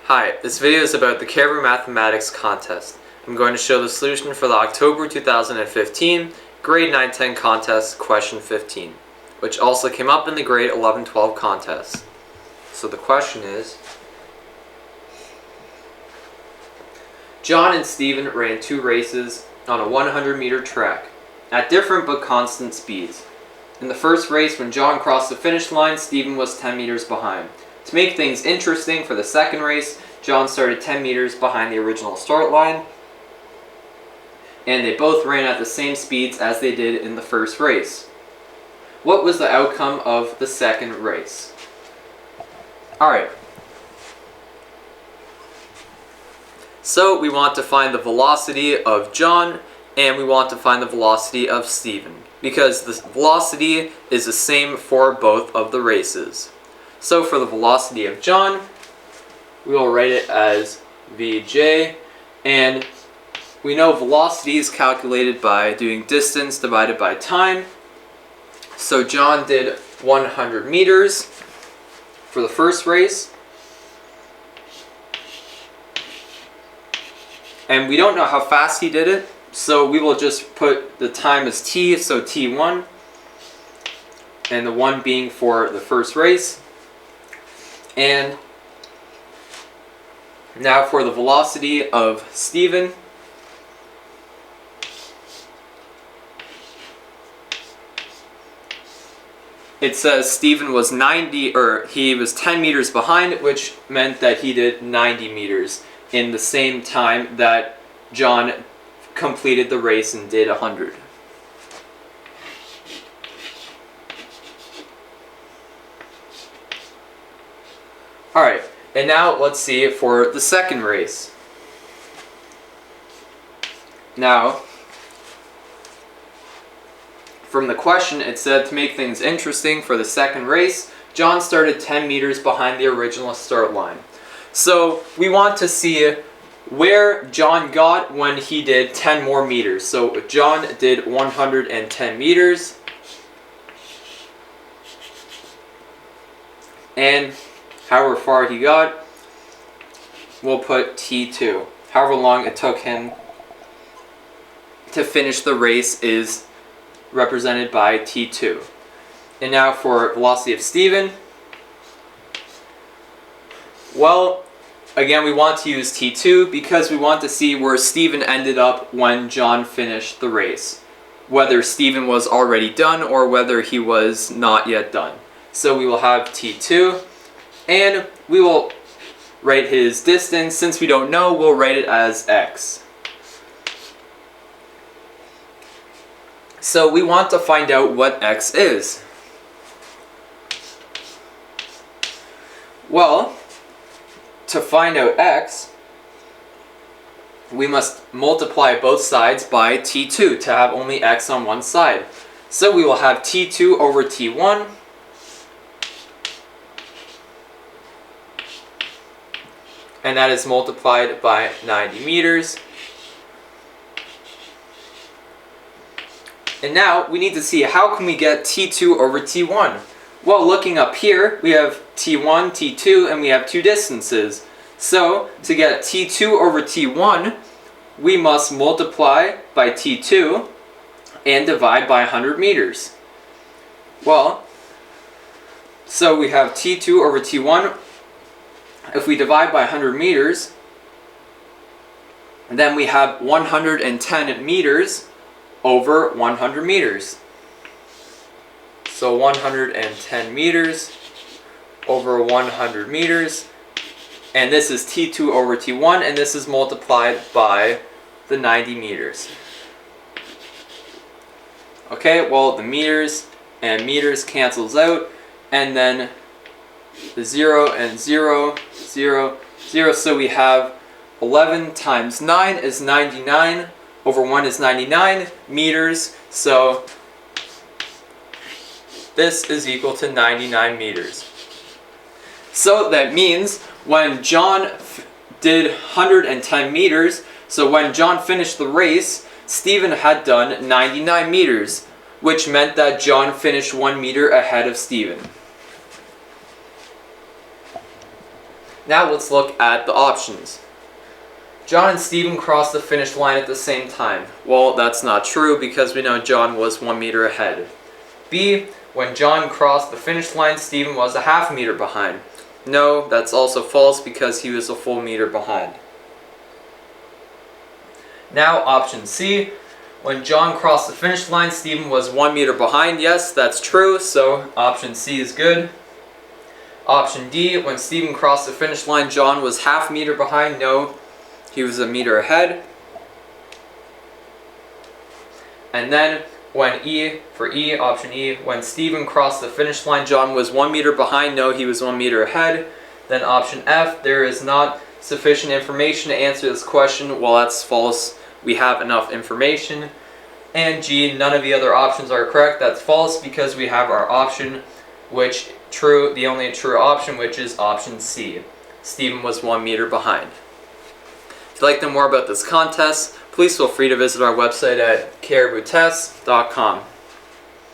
Hi, this video is about the Caribou Mathematics Contest. I'm going to show the solution for the October 2015 Grade 9-10 Contest, question 15, which also came up in the Grade 11-12 contest. So the question is, John and Stephen ran two races on a 100-meter track at different but constant speeds. In the first race, when John crossed the finish line, Stephen was 10 meters behind. To make things interesting for the second race, John started 10 meters behind the original start line, and they both ran at the same speeds as they did in the first race. What was the outcome of the second race? Alright, so we want to find the velocity of John and we want to find the velocity of Stephen, because the velocity is the same for both of the races. So for the velocity of John, we will write it as Vj, and we know velocity is calculated by doing distance divided by time. So John did 100 meters for the first race, and we don't know how fast he did it, so we will just put the time as t, so t1, and the 1 being for the first race. And now for the velocity of Stephen, it says Stephen was 10 meters behind, which meant that he did 90 meters in the same time that John completed the race and did 100. Alright, and now let's see it for the second race. Now, from the question, it said to make things interesting for the second race, John started 10 meters behind the original start line. So we want to see where John got when he did 10 more meters. So John did 110 meters. And however far he got, we'll put T2. However long it took him to finish the race is represented by T2. And now for velocity of Stephen, well, again, we want to use T2 because we want to see where Stephen ended up when John finished the race. Whether Stephen was already done or whether he was not yet done. So we will have T2, and we will write his distance. Since we don't know, we'll write it as x. So we want to find out what x is. Well, to find out x, we must multiply both sides by t2 to have only x on one side. So we will have t2 over t1, and that is multiplied by 90 meters. And now we need to see how can we get t2 over t1. Well, looking up here, we have t1, t2, and we have two distances. So to get t2 over t1, we must multiply by t2 and divide by 100 meters. Well, so we have t2 over t1. If we divide by 100 meters, then we have 110 meters over 100 meters. So 110 meters over 100 meters. And this is T2 over T1, and this is multiplied by the 90 meters. Okay, well, the meters and meters cancels out, and then the 0 and 0, 0, 0. So we have 11 times 9 is 99, over 1 is 99 meters. So this is equal to 99 meters. So that means when John did 110 meters, so when John finished the race, Stephen had done 99 meters, which meant that John finished 1 meter ahead of Stephen. Now let's look at the options. John and Stephen crossed the finish line at the same time. Well, that's not true because we know John was 1 meter ahead. B, when John crossed the finish line, Stephen was a half meter behind. No, that's also false because he was a full meter behind. Now, option C, when John crossed the finish line, Stephen was 1 meter behind. Yes, that's true, so option C is good. Option D, when Stephen crossed the finish line, John was half meter behind. No, he was a meter ahead. And then when option E, when Stephen crossed the finish line, John was 1 meter behind. No, he was 1 meter ahead. Then option F, there is not sufficient information to answer this question. Well, that's false. We have enough information. And G, none of the other options are correct. That's false because we have our option, the only true option, which is option C. Stephen was 1 meter behind. If you'd like to know more about this contest, please feel free to visit our website at cariboutest.com.